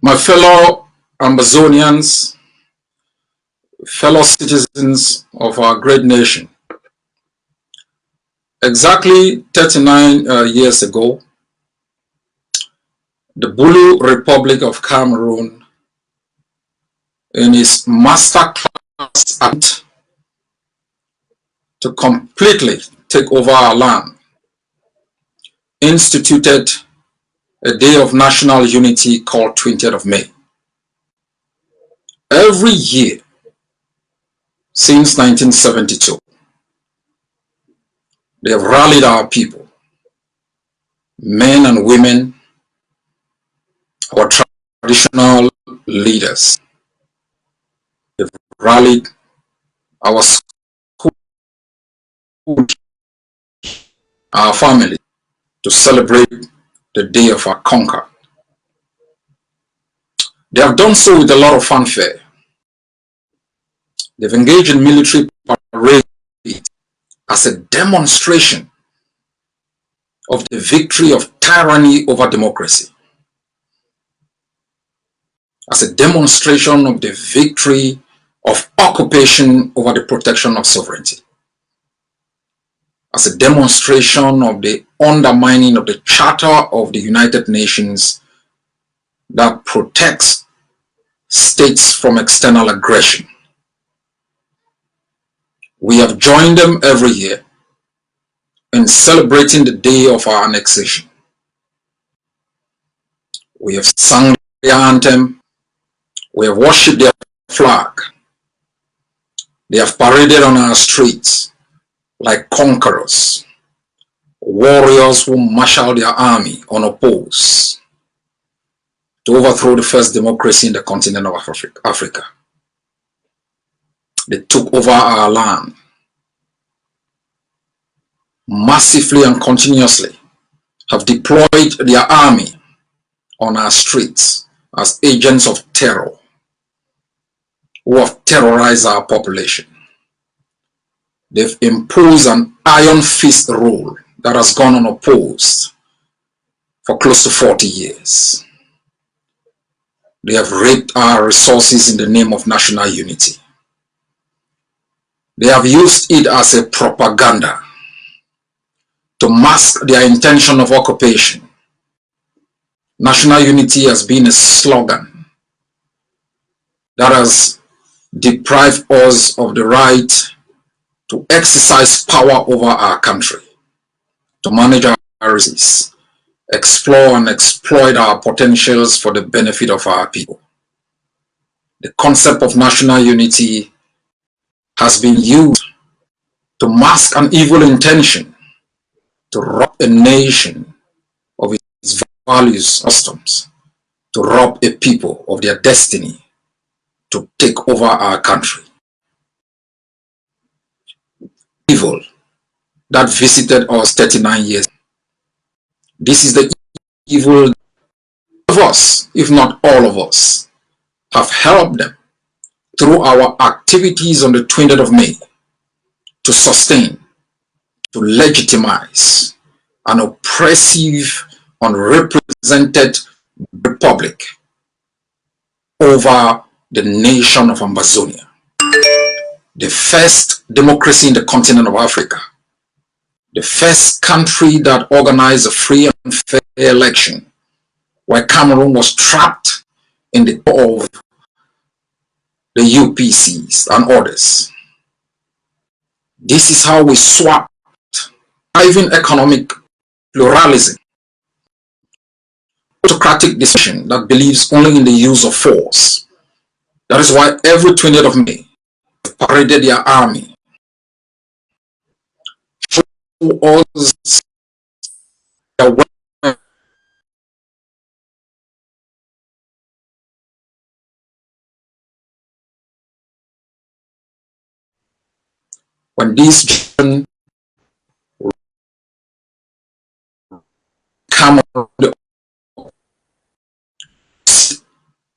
My fellow Ambazonians, fellow citizens of our great nation, exactly 39 years ago, the Bulu Republic of Cameroon, in its masterclass act to completely take over our land, instituted a day of national unity called 20th of May. Every year since 1972, they have rallied our people, men and women, our traditional leaders. They've rallied our school, our family, to celebrate the day of our conquer. They have done so with a lot of fanfare. They've engaged in military parade as a demonstration of the victory of tyranny over democracy, as a demonstration of the victory of occupation over the protection of sovereignty, as a demonstration of the undermining of the Charter of the United Nations that protects states from external aggression. We have joined them every year in celebrating the day of our annexation. We have sung their anthem, we have worshipped their flag, they have paraded on our streets like conquerors, warriors who marshaled their army unopposed to overthrow the first democracy in the continent of Africa. They took over our land massively and continuously, have deployed their army on our streets as agents of terror who have terrorized our population. They've imposed an iron fist rule that has gone unopposed for close to 40 years. They have raped our resources in the name of national unity. They have used it as a propaganda to mask their intention of occupation. National unity has been a slogan that has deprived us of the right to exercise power over our country, to manage our resources, explore and exploit our potentials for the benefit of our people. The concept of national unity has been used to mask an evil intention to rob a nation of its values, customs, to rob a people of their destiny, to take over our country. Evil that visited us 39 years. This is the evil of us, if not all of us, have helped them through our activities on the 20th of May to sustain, to legitimize an oppressive, unrepresented republic over the nation of Ambazonia, the first democracy in the continent of Africa, the first country that organized a free and fair election, where Cameroon was trapped in the paw of the UPCs and others. This is how we swapped thriving economic pluralism, autocratic decision that believes only in the use of force. That is why every 20th of May, they paraded their army, show us their weapons. When these children come on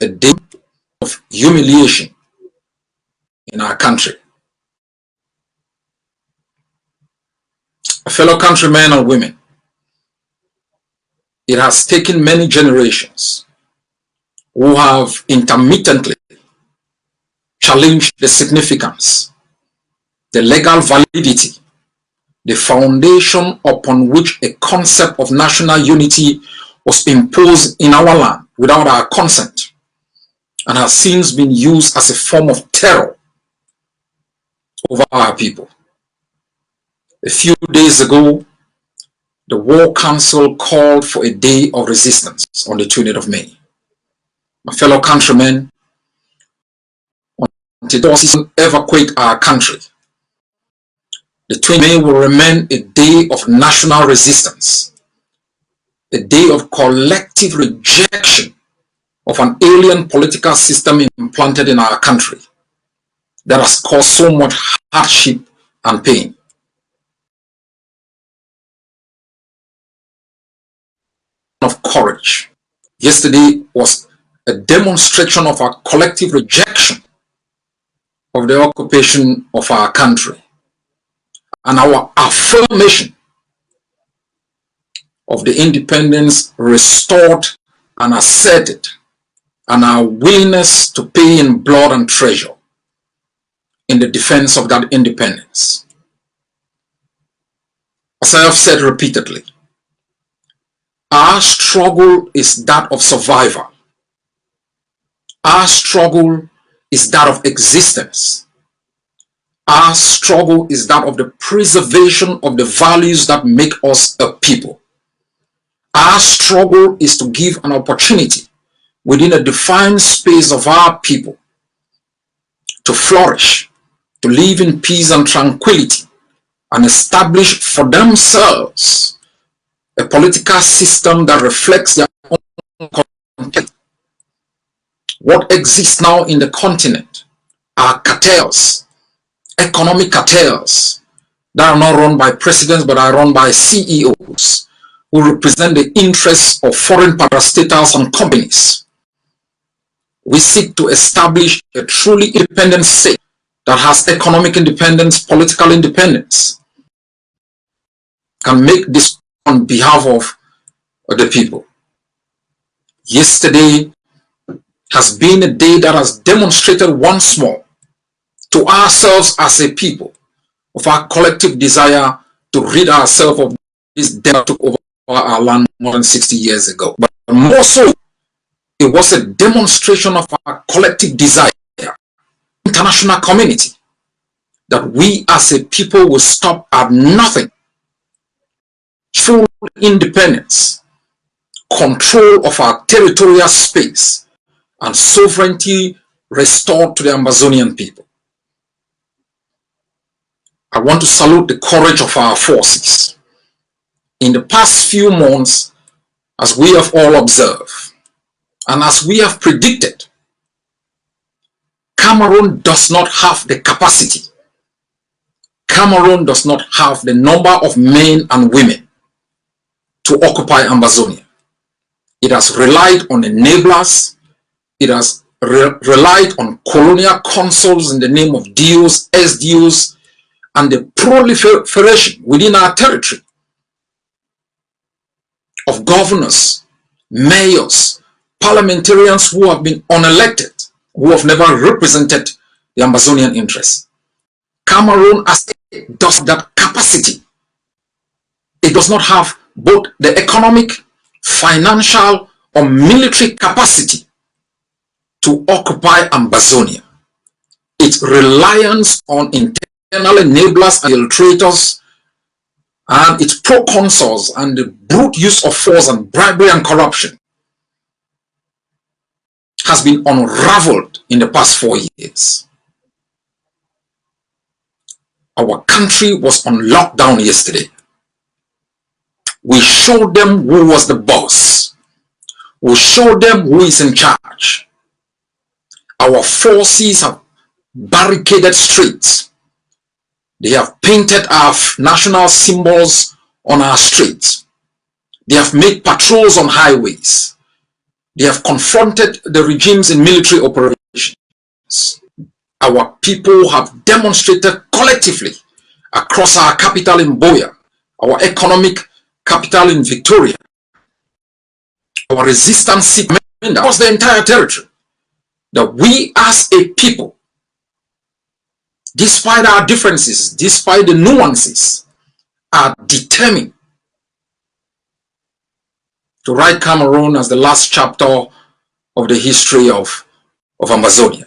a day of humiliation in our country. Fellow countrymen and women, it has taken many generations who have intermittently challenged the significance, the legal validity, the foundation upon which a concept of national unity was imposed in our land without our consent, and has since been used as a form of terror over our people. A few days ago, the War Council called for a day of resistance on the 20th of May. My fellow countrymen, until we evacuate our country, the 20th of May will remain a day of national resistance, a day of collective rejection of an alien political system implanted in our country that has caused so much hardship and pain. Of courage. Yesterday was a demonstration of our collective rejection of the occupation of our country and our affirmation of the independence restored and asserted, and our willingness to pay in blood and treasure in the defense of that independence. As I have said repeatedly, our struggle is that of survival. Our struggle is that of existence. Our struggle is that of the preservation of the values that make us a people. Our struggle is to give an opportunity within a defined space of our people to flourish, to live in peace and tranquility, and establish for themselves a political system that reflects their own content. What exists now in the continent are cartels, economic cartels that are not run by presidents but are run by CEOs who represent the interests of foreign parastatals and companies. We seek to establish a truly independent state that has economic independence, political independence, can make this on behalf of the people. Yesterday has been a day that has demonstrated once more to ourselves as a people of our collective desire to rid ourselves of this debt that took over our land more than 60 years ago. But more so, it was a demonstration of our collective desire, international community, that we as a people will stop at nothing. Full independence, control of our territorial space, and sovereignty restored to the Ambazonian people. I want to salute the courage of our forces. In the past few months, as we have all observed, and as we have predicted, Cameroon does not have the capacity. Cameroon does not have the number of men and women to occupy Ambazonia. It has relied on enablers. It has relied on colonial consuls in the name of DOs, SDOs, and the proliferation within our territory of governors, mayors, parliamentarians who have been unelected, who have never represented the Ambazonian interests. Cameroon as it does that capacity. It does not have both the economic, financial, or military capacity to occupy Ambazonia. Its reliance on internal enablers and infiltrators and its proconsuls and the brute use of force and bribery and corruption has been unraveled in the past 4 years. Our country was on lockdown yesterday. We showed them who was the boss. We showed them who is in charge. Our forces have barricaded streets. They have painted our national symbols on our streets. They have made patrols on highways. They have confronted the regimes in military operations. Our people have demonstrated collectively across our capital in Boya, our economic capital in Victoria, our resistance across the entire territory, that we as a people, despite our differences, despite the nuances, are determined to write Cameroon as the last chapter of the history of Ambazonia.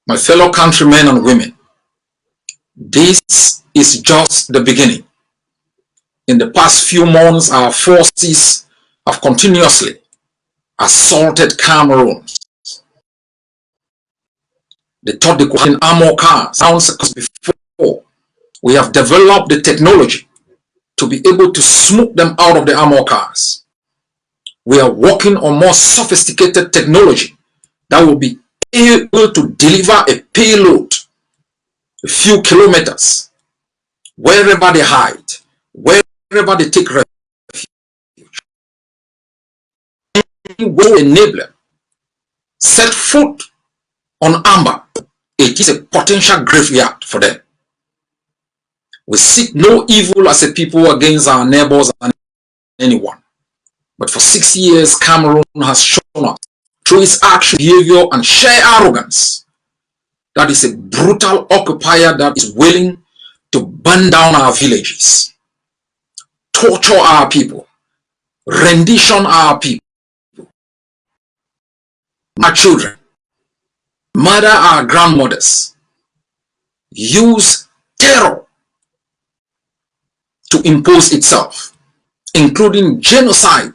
My fellow countrymen and women, this is just the beginning. In the past few months, our forces have continuously assaulted Cameroon. They taught the Queen armor cars before. We have developed the technology to be able to smoke them out of the armor cars. We are working on more sophisticated technology that will be able to deliver a payload a few kilometers wherever they hide, wherever they take refuge. Will enable them set foot on Amber. It is a potential graveyard for them. We seek no evil as a people against our neighbors and anyone. But for 6 years, Cameroon has shown us, through its action, behavior, and sheer arrogance, that is a brutal occupier that is willing to burn down our villages, torture our people, rendition our people, our children, murder our grandmothers, use terror to impose itself, including genocide.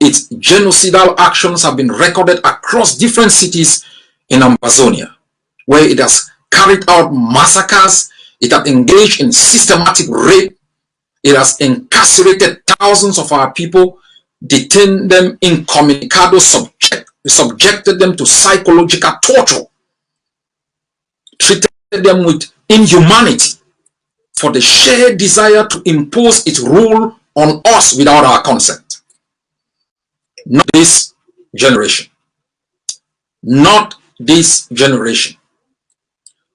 Its genocidal actions have been recorded across different cities in Ambazonia, where it has carried out massacres, it has engaged in systematic rape, it has incarcerated thousands of our people, detained them incommunicado, subjected them to psychological torture, treated them with inhumanity for the shared desire to impose its rule on us without our consent. Not this generation. Not this generation.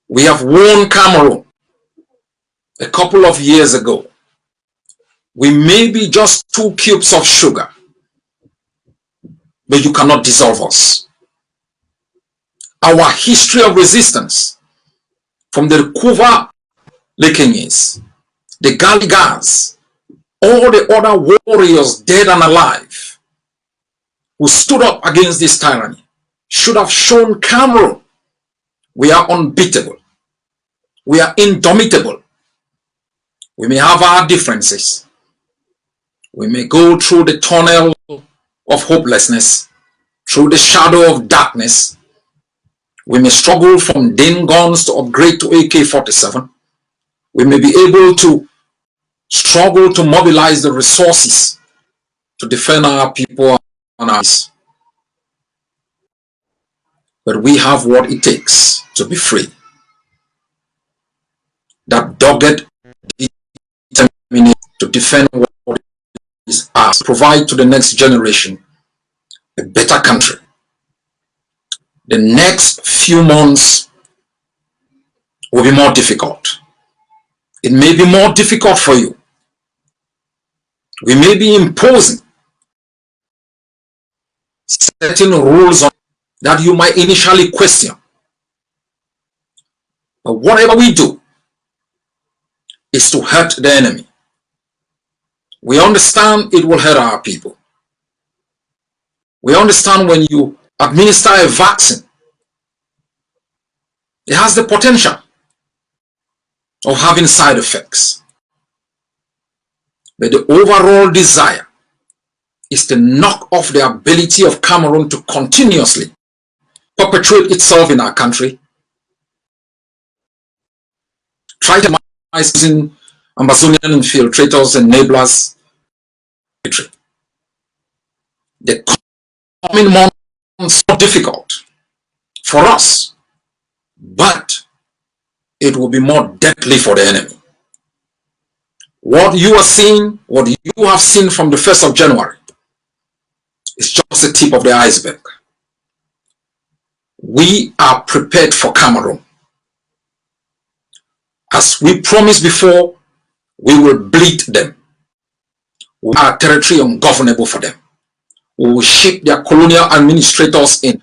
We have won Cameroon a couple of years ago. We may be just 2 cubes of sugar, but you cannot dissolve us. Our history of resistance, from the Kuva Lekenyes, the Galigas, all the other warriors dead and alive who stood up against this tyranny, should have shown Cameroon we are unbeatable. We are indomitable. We may have our differences. We may go through the tunnel of hopelessness, through the shadow of darkness. We may struggle from DIN guns to upgrade to AK-47. We may be able to struggle to mobilize the resources to defend our people and ours. But we have what it takes to be free. That dogged determination to defend what is ours, provide to the next generation a better country. The next few months will be more difficult. It may be more difficult for you. We may be imposing certain rules on that you might initially question. But whatever we do is to hurt the enemy. We understand it will hurt our people. We understand when you administer a vaccine, it has the potential of having side effects. But the overall desire is to knock off the ability of Cameroon to continuously perpetuate itself in our country, try to minimize using Ambazonian infiltrators and enablers. The coming months are difficult for us, but it will be more deadly for the enemy. What you are seeing, what you have seen from the 1st of January is just the tip of the iceberg. We are prepared for Cameroon. As we promised before, we will bleed them. We are territory ungovernable for them. We will ship their colonial administrators in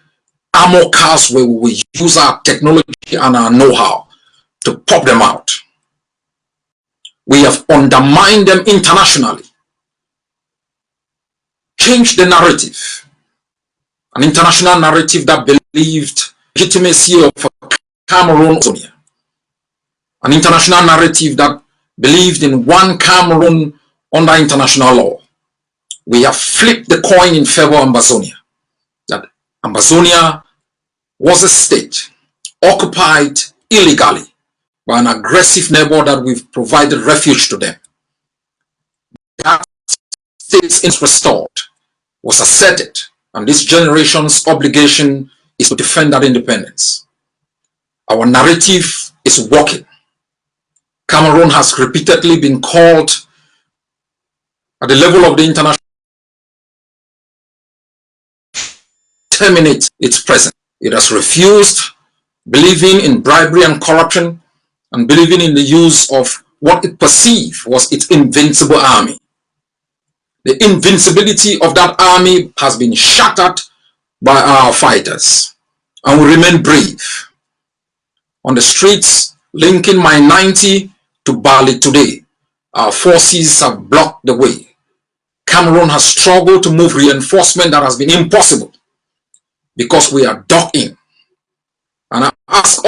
armor cars where we will use our technology and our know-how to pop them out. We have undermined them internationally, changed the narrative, an international narrative that believed legitimacy of Cameroon, an international narrative that believed in one Cameroon under international law. We have flipped the coin in favor of Ambazonia, that Ambazonia was a state occupied illegally by an aggressive neighbor that we've provided refuge to them. That state's interest restored was asserted, and this generation's obligation is to defend that independence. Our narrative is working. Cameroon has repeatedly been called at the level of the international terminate its presence. It has refused, believing in bribery and corruption, and believing in the use of what it perceived was its invincible army. The invincibility of that army has been shattered by our fighters, and we remain brave. On the streets linking Mile 90 to Bali today, our forces have blocked the way. Cameroon has struggled to move reinforcement that has been impossible because we are dug in. And I ask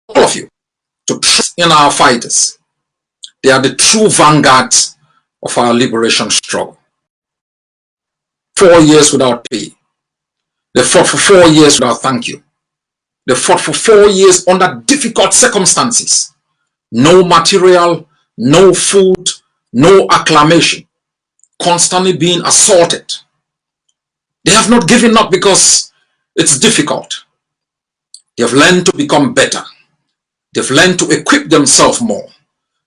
all of you to trust in our fighters. They are the true vanguards of our liberation struggle. 4 years without pay. They fought for 4 years without thank you. They fought for 4 years under difficult circumstances. No material, no food, no acclamation. Constantly being assaulted. They have not given up because it's difficult. They have learned to become better. They've learned to equip themselves more.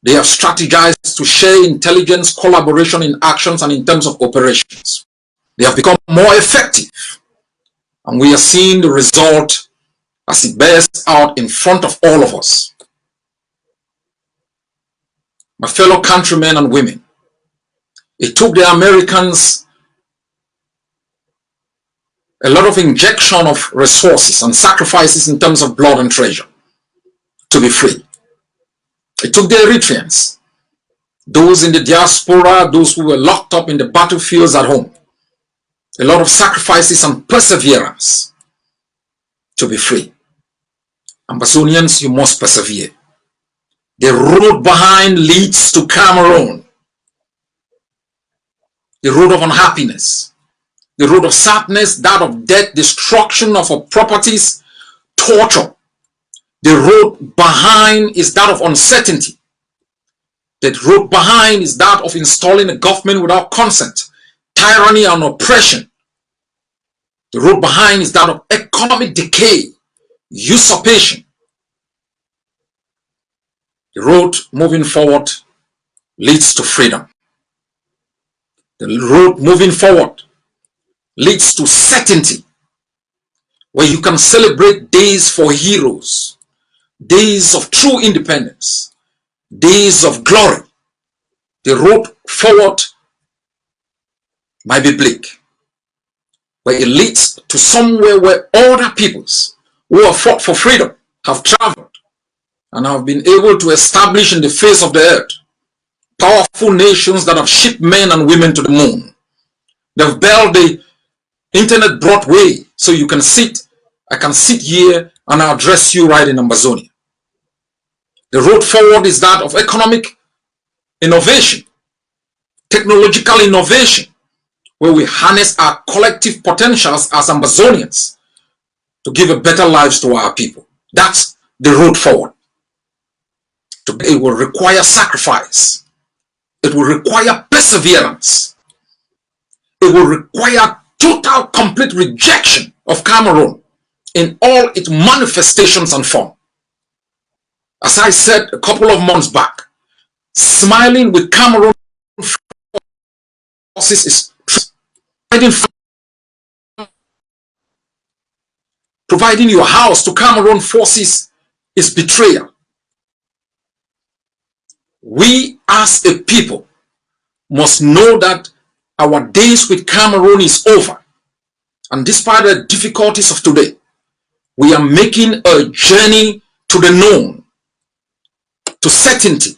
They have strategized to share intelligence, collaboration in actions and in terms of operations. They have become more effective. And we are seeing the result as it bears out in front of all of us. My fellow countrymen and women, it took the Americans a lot of injection of resources and sacrifices in terms of blood and treasure to be free. It took the Eritreans, those in the diaspora, those who were locked up in the battlefields at home, a lot of sacrifices and perseverance to be free. Ambazonians, you must persevere. The road behind leads to Cameroon. The road of unhappiness, the road of sadness, that of death, destruction of our properties, torture. The road behind is that of uncertainty. The road behind is that of installing a government without consent, tyranny and oppression. The road behind is that of economic decay, usurpation. The road moving forward leads to freedom. The road moving forward leads to certainty, where you can celebrate days for heroes, days of true independence, days of glory. The road forward might be bleak, but it leads to somewhere where other peoples who have fought for freedom have traveled and have been able to establish in the face of the earth powerful nations that have shipped men and women to the moon. They've built the internet Broadway, so you can sit, I can sit here and I'll address you right in Ambazonia. The road forward is that of economic innovation, technological innovation, where we harness our collective potentials as Ambazonians to give a better lives to our people. That's the road forward. It will require sacrifice. It will require perseverance. It will require total, complete rejection of Cameroon in all its manifestations and form. As I said a couple of months back, smiling with Cameroon forces is providing your house to Cameroon forces is betrayal. We as a people must know that our days with Cameroon is over. And despite the difficulties of today, we are making a journey to the known, to certainty.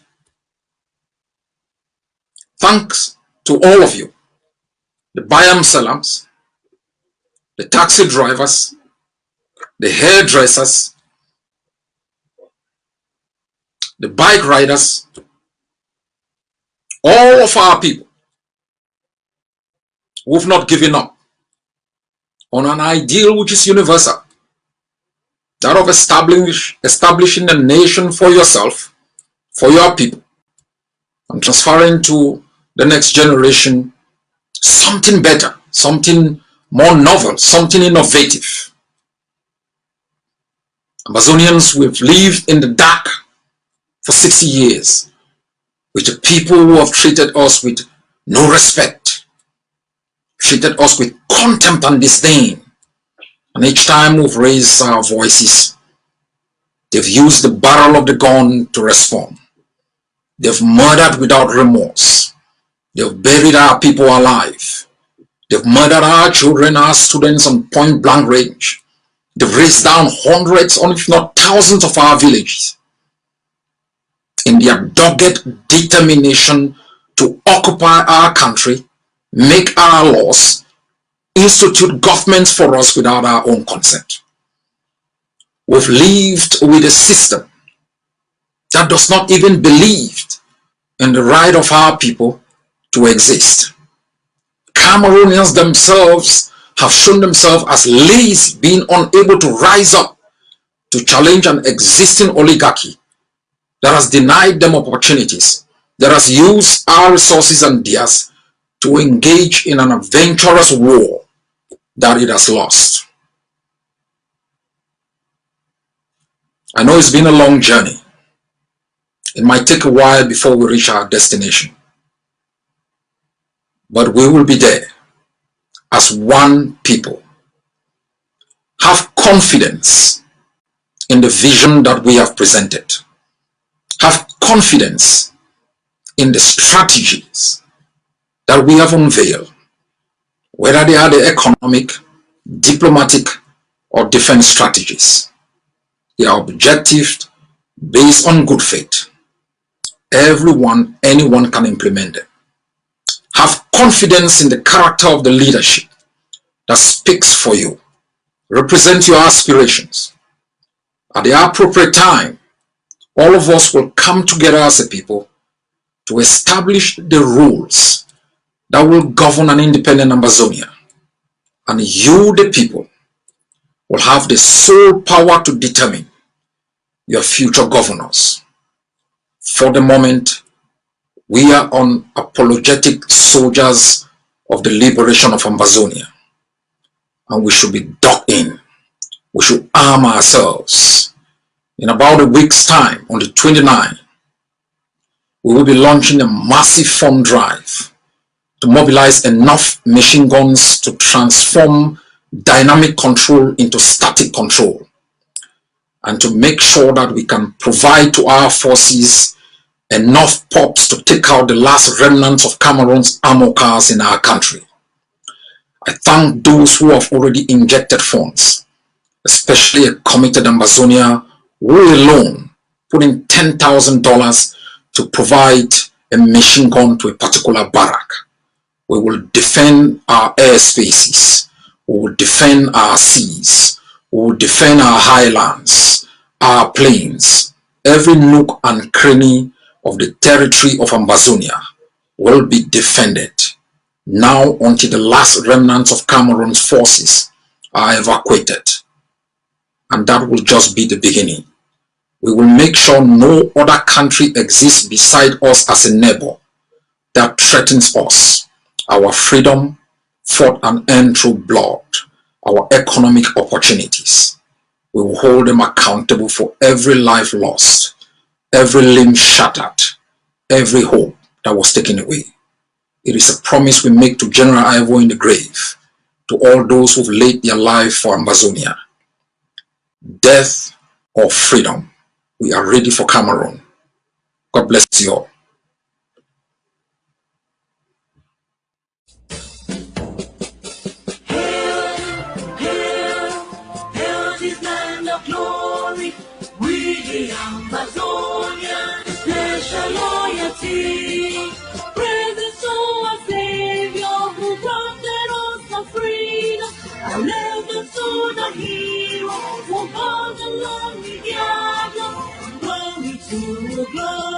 Thanks to all of you, the Bayam Salams, the taxi drivers, the hairdressers, the bike riders, all of our people who've not given up on an ideal which is universal, that of establishing a nation for yourself, for your people, and transferring to the next generation something better, something more novel, something innovative. Ambazonians, we've lived in the dark for 60 years with the people who have treated us with no respect, treated us with contempt and disdain. And each time we've raised our voices, they've used the barrel of the gun to respond. They've murdered without remorse. They've buried our people alive. They've murdered our children, our students on point blank range. They've razed down hundreds, or if not thousands of our villages in their dogged determination to occupy our country, make our laws, institute governments for us without our own consent. We've lived with a system that does not even believe in the right of our people to exist. Cameroonians themselves have shown themselves as lazy, being unable to rise up to challenge an existing oligarchy that has denied them opportunities, that has used our resources and theirs to engage in an adventurous war that it has lost. I know it's been a long journey. It might take a while before we reach our destination, but we will be there as one people. Have confidence in the vision that we have presented. Have confidence in the strategies that we have unveiled, whether they are the economic, diplomatic, or defense strategies. They are objective, based on good faith. Anyone can implement them. Have confidence in the character of the leadership that speaks for you. Represent your aspirations. At the appropriate time, all of us will come together as a people to establish the rules that will govern an independent Ambazonia. And you, the people, will have the sole power to determine your future governors. For the moment, we are unapologetic soldiers of the liberation of Ambazonia, and we should be dug in. We should arm ourselves. In about a week's time, on the 29th, we will be launching a massive fund drive to mobilize enough machine guns to transform dynamic control into static control, and to make sure that we can provide to our forces enough pops to take out the last remnants of Cameroon's armor cars in our country. I thank those who have already injected funds, especially a committed Ambazonia who alone put in $10,000 to provide a machine gun to a particular barrack. We will defend our airspaces, we will defend our seas, we will defend our highlands, our plains. Every nook and cranny of the territory of Ambazonia will be defended now until the last remnants of Cameroon's forces are evacuated. And that will just be the beginning. We will make sure no other country exists beside us as a neighbor that threatens us, our freedom, fought and earned through blood, our economic opportunities. We will hold them accountable for every life lost, every limb shattered, every hope that was taken away. It is a promise we make to General Ayaba in the grave, to all those who've laid their life for Ambazonia. Death or freedom, we are ready for Cameroon. God bless you all. Ambazonia, national loyalty. Praises to our Savior who granted us the freedom. Allegiance to the hero who brought the lonely gather. Glory to glory.